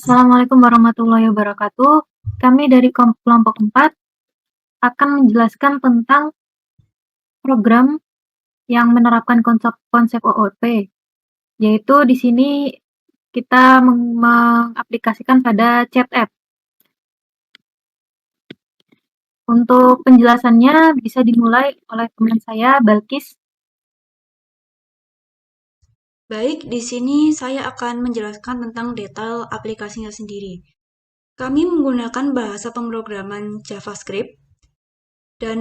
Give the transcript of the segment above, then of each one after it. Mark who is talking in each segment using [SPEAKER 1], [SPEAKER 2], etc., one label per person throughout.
[SPEAKER 1] Assalamualaikum warahmatullahi wabarakatuh. Kami dari kelompok 4 akan menjelaskan tentang program yang menerapkan konsep OOP, yaitu di sini kita mengaplikasikan pada chat app. Untuk penjelasannya bisa dimulai oleh teman saya, Balkis.
[SPEAKER 2] Baik, di sini saya akan menjelaskan tentang detail aplikasinya sendiri. Kami menggunakan bahasa pemrograman JavaScript dan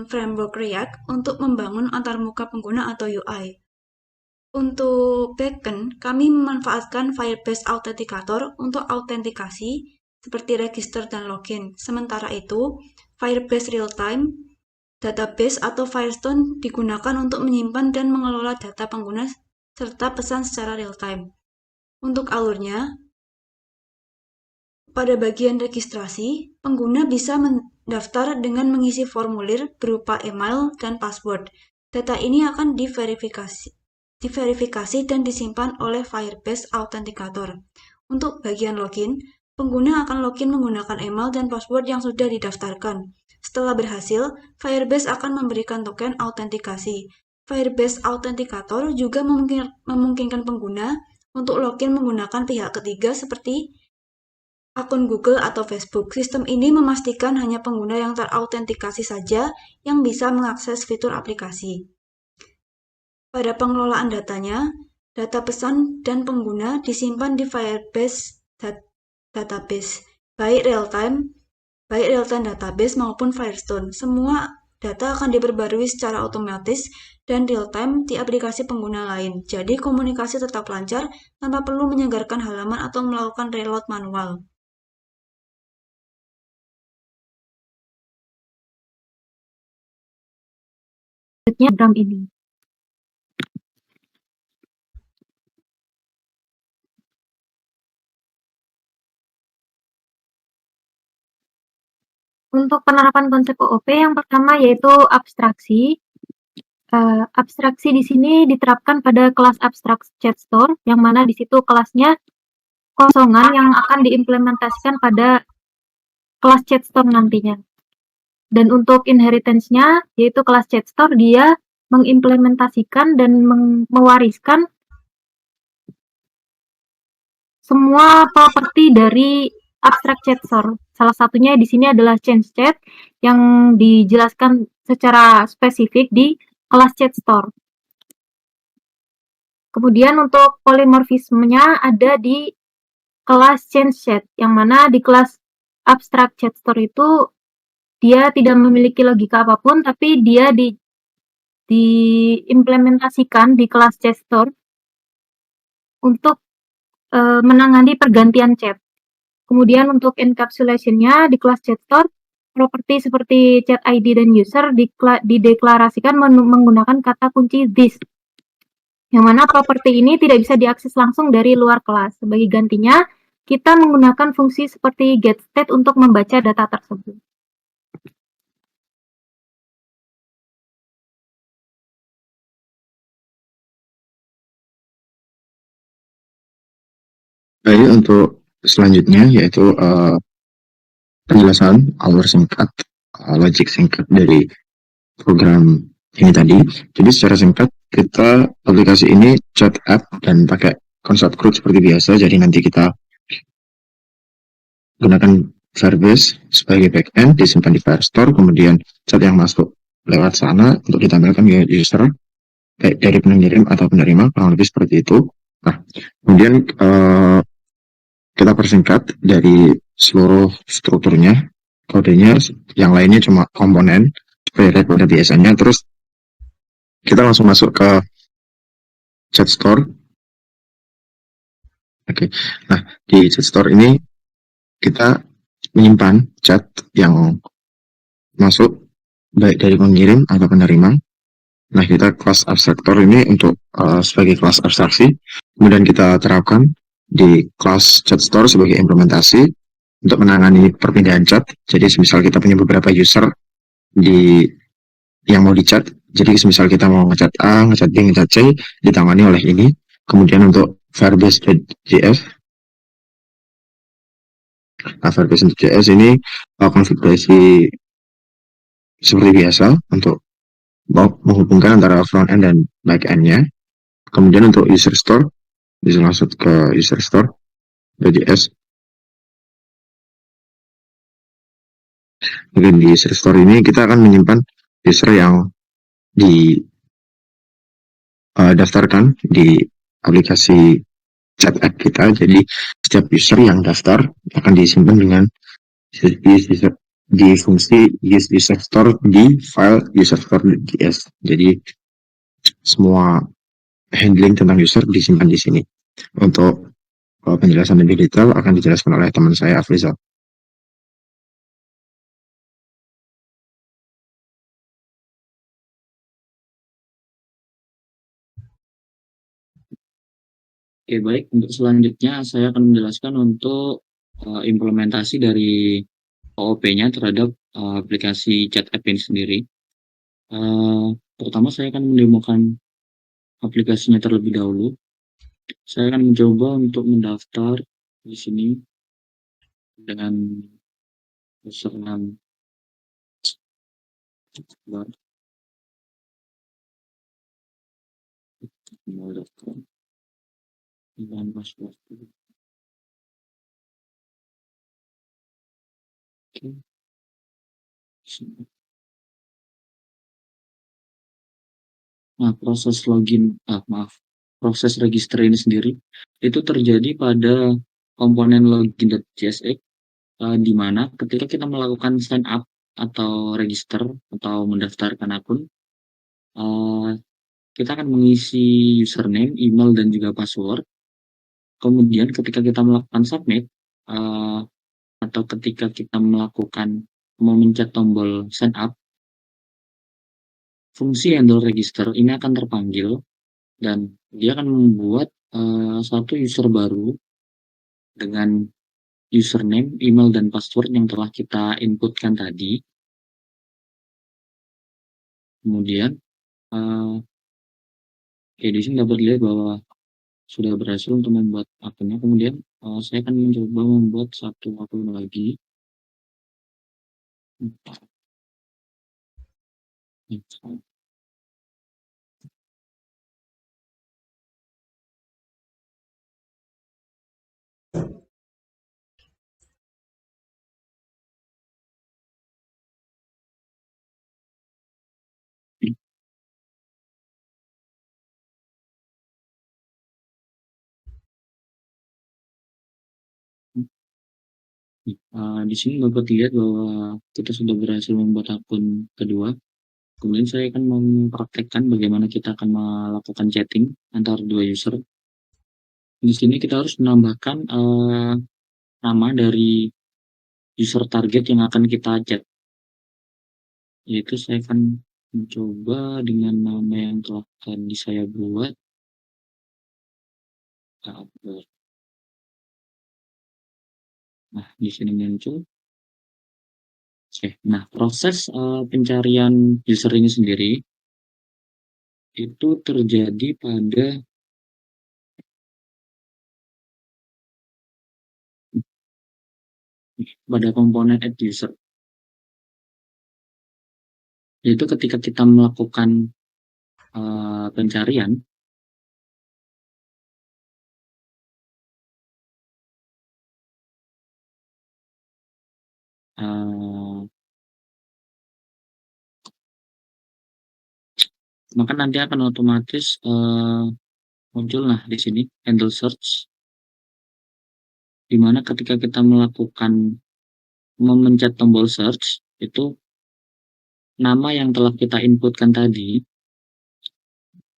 [SPEAKER 2] framework React untuk membangun antarmuka pengguna atau UI. Untuk backend, kami memanfaatkan Firebase Authenticator untuk autentikasi seperti register dan login. Sementara itu, Firebase Realtime Database atau Firestone digunakan untuk menyimpan dan mengelola data pengguna serta pesan secara real-time. Untuk alurnya, pada bagian registrasi, pengguna bisa mendaftar dengan mengisi formulir berupa email dan password. Data ini akan diverifikasi dan disimpan oleh Firebase Authenticator. Untuk bagian login, pengguna akan login menggunakan email dan password yang sudah didaftarkan. Setelah berhasil, Firebase akan memberikan token autentikasi. Firebase Authenticator juga memungkinkan pengguna untuk login menggunakan pihak ketiga seperti akun Google atau Facebook. Sistem ini memastikan hanya pengguna yang terautentikasi saja yang bisa mengakses fitur aplikasi. Pada pengelolaan datanya, data pesan dan pengguna disimpan di Firebase Database, baik real-time database maupun Firestone. Semua data akan diperbarui secara otomatis dan real-time di aplikasi pengguna lain. Jadi komunikasi tetap lancar tanpa perlu menyegarkan halaman atau melakukan reload manual.
[SPEAKER 1] Program ini. Untuk penerapan konsep OOP yang pertama yaitu abstraksi. Abstraksi di sini diterapkan pada kelas abstract chat store, yang mana di situ kelasnya kosongan yang akan diimplementasikan pada kelas chat store nantinya. Dan untuk inheritance-nya, yaitu kelas chat store, dia mengimplementasikan dan mewariskan semua properti dari abstract chat store. Salah satunya di sini adalah change chat yang dijelaskan secara spesifik di kelas chat store. Kemudian untuk polymorphismenya ada di kelas change chat, yang mana di kelas abstract chat store itu dia tidak memiliki logika apapun, tapi dia diimplementasikan di kelas chat store untuk menangani pergantian chat. Kemudian untuk encapsulation-nya di kelas chat store, properti seperti chat ID dan user dideklarasikan menggunakan kata kunci this, yang mana properti ini tidak bisa diakses langsung dari luar kelas. Sebagai gantinya, kita menggunakan fungsi seperti getState untuk membaca data tersebut.
[SPEAKER 3] Baik, untuk selanjutnya yaitu penjelasan alur singkat, logik singkat dari program ini tadi. Jadi secara singkat, kita aplikasi ini chat app dan pakai konsep CRUD seperti biasa. Jadi nanti kita gunakan Firebase sebagai backend, disimpan di Firestore, kemudian chat yang masuk lewat sana untuk ditampilkan ke user, baik dari pengirim atau penerima, kurang lebih seperti itu. Nah, kemudian kita persingkat dari seluruh strukturnya, kodenya, yang lainnya cuma komponen, seperti pada biasanya. Terus kita langsung masuk ke chat store. Oke. Nah, di chat store ini kita menyimpan chat yang masuk baik dari pengirim atau penerima. Nah, kita kelas abstraktor ini untuk sebagai kelas abstraksi, kemudian kita terapkan di kelas chat store sebagai implementasi untuk menangani perpindahan chat. Jadi semisal kita punya beberapa user yang mau dicat, jadi semisal kita mau ngecat A, ngecat B, ngecat C, ditangani oleh ini. Kemudian untuk Firebase.js Nah, Firebase untuk JS ini konfigurasi seperti biasa untuk menghubungkan antara front end dan back end-nya. Kemudian untuk user store, bisa langsung ke user store JS. Mungkin di user store ini kita akan menyimpan user yang didaftarkan di aplikasi chat app kita. Jadi setiap user yang daftar akan disimpan dengan di fungsi use user store di file user store.js. Jadi semua handling tentang user disimpan di sini. Untuk penjelasan lebih detail akan dijelaskan oleh teman saya Afrizal.
[SPEAKER 4] Oke, baik. Untuk selanjutnya saya akan menjelaskan untuk implementasi dari OOP-nya terhadap aplikasi chat app ini sendiri. Pertama saya akan mendemokan aplikasinya terlebih dahulu. Saya akan mencoba untuk mendaftar di sini dengan username baru. Dan password. Oke. Nah, proses register ini sendiri itu terjadi pada komponen login.js, di mana ketika kita melakukan sign up atau register atau mendaftarkan akun, kita akan mengisi username, email, dan juga password. Kemudian ketika kita melakukan submit, atau ketika kita memencet tombol sign up, fungsi handle register ini akan terpanggil dan dia akan membuat satu user baru dengan username, email, dan password yang telah kita inputkan tadi. Kemudian di sini dapat dilihat bahwa sudah berhasil untuk membuat akunnya. Kemudian saya akan mencoba membuat satu akun lagi. Di sini dapat dilihat bahwa kita sudah berhasil membuat akun kedua. Kemudian saya akan mempraktekkan bagaimana kita akan melakukan chatting antara dua user. Di sini kita harus menambahkan nama dari user target yang akan kita chat. Yaitu saya akan mencoba dengan nama yang telah tadi saya buat. Nah, di sini muncul. Oke, nah proses pencarian user ini sendiri itu terjadi pada komponen add user. Yaitu ketika kita melakukan pencarian, maka nanti akan otomatis muncul di sini handle search, di mana ketika kita memencet tombol search itu nama yang telah kita inputkan tadi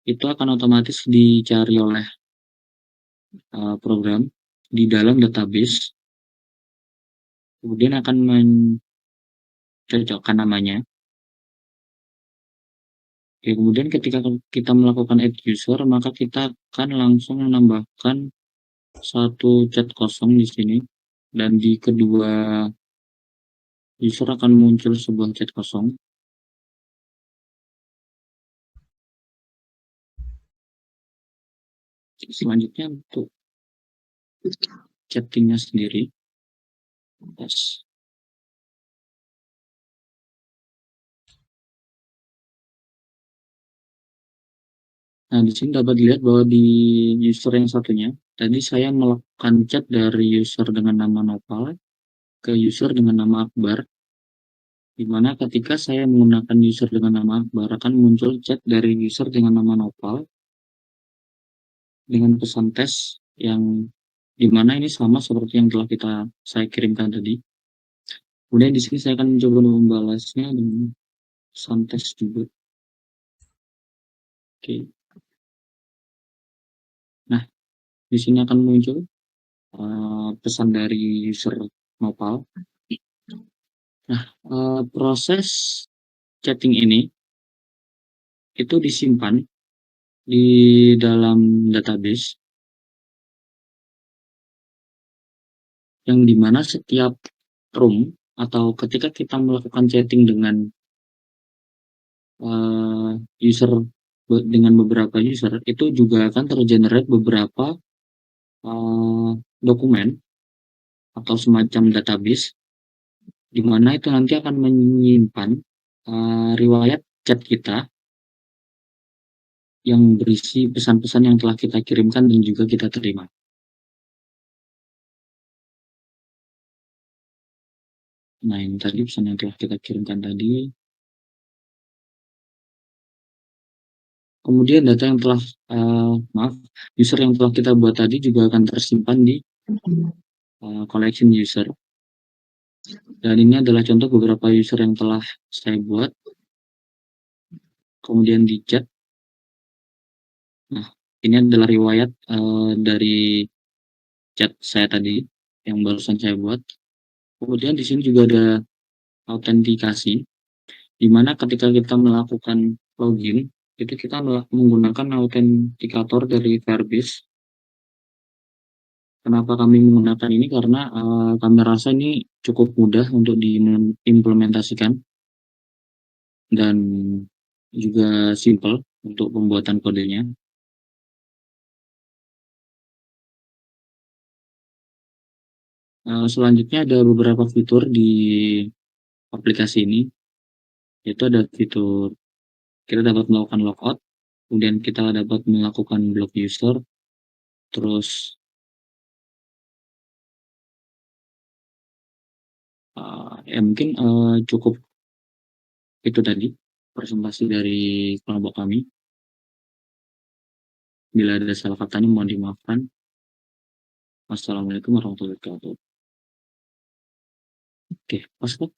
[SPEAKER 4] itu akan otomatis dicari oleh program di dalam database, kemudian akan mencocokkan namanya. Oke, kemudian ketika kita melakukan add user, maka kita akan langsung menambahkan satu chat kosong di sini, dan di kedua user akan muncul sebuah chat kosong. Selanjutnya untuk chattingnya sendiri, Yes. Nah, di sini dapat dilihat bahwa di user yang satunya, tadi saya melakukan chat dari user dengan nama Nopal ke user dengan nama Akbar, di mana ketika saya menggunakan user dengan nama Akbar akan muncul chat dari user dengan nama Nopal dengan pesan tes yang di mana ini sama seperti yang telah saya kirimkan tadi. Kemudian di sini saya akan mencoba membalasnya dengan pesan tes juga. Oke. Nah, di sini akan muncul pesan dari user Nopal. Nah, proses chatting ini itu disimpan di dalam database yang dimana setiap room atau ketika kita melakukan chatting dengan user dengan beberapa user itu juga akan tergenerate beberapa dokumen atau semacam database di mana itu nanti akan menyimpan riwayat chat kita yang berisi pesan-pesan yang telah kita kirimkan dan juga kita terima. Nah, ini tadi pesan yang telah kita kirimkan tadi. Kemudian data yang telah, user yang telah kita buat tadi juga akan tersimpan di collection user. Dan ini adalah contoh beberapa user yang telah saya buat. Kemudian di chat. Nah, ini adalah riwayat dari chat saya tadi yang barusan saya buat. Kemudian di sini juga ada autentikasi, di mana ketika kita melakukan login, itu kita menggunakan autentikator dari Firebase. Kenapa kami menggunakan ini? Karena kami rasa ini cukup mudah untuk diimplementasikan dan juga simple untuk pembuatan kodenya. Selanjutnya ada beberapa fitur di aplikasi ini, yaitu ada fitur kita dapat melakukan logout, kemudian kita dapat melakukan block user, terus ya mungkin cukup itu tadi presentasi dari kelompok kami. Bila ada salah katanya mohon dimaafkan. Wassalamualaikum warahmatullahi wabarakatuh. Oke, pas kok.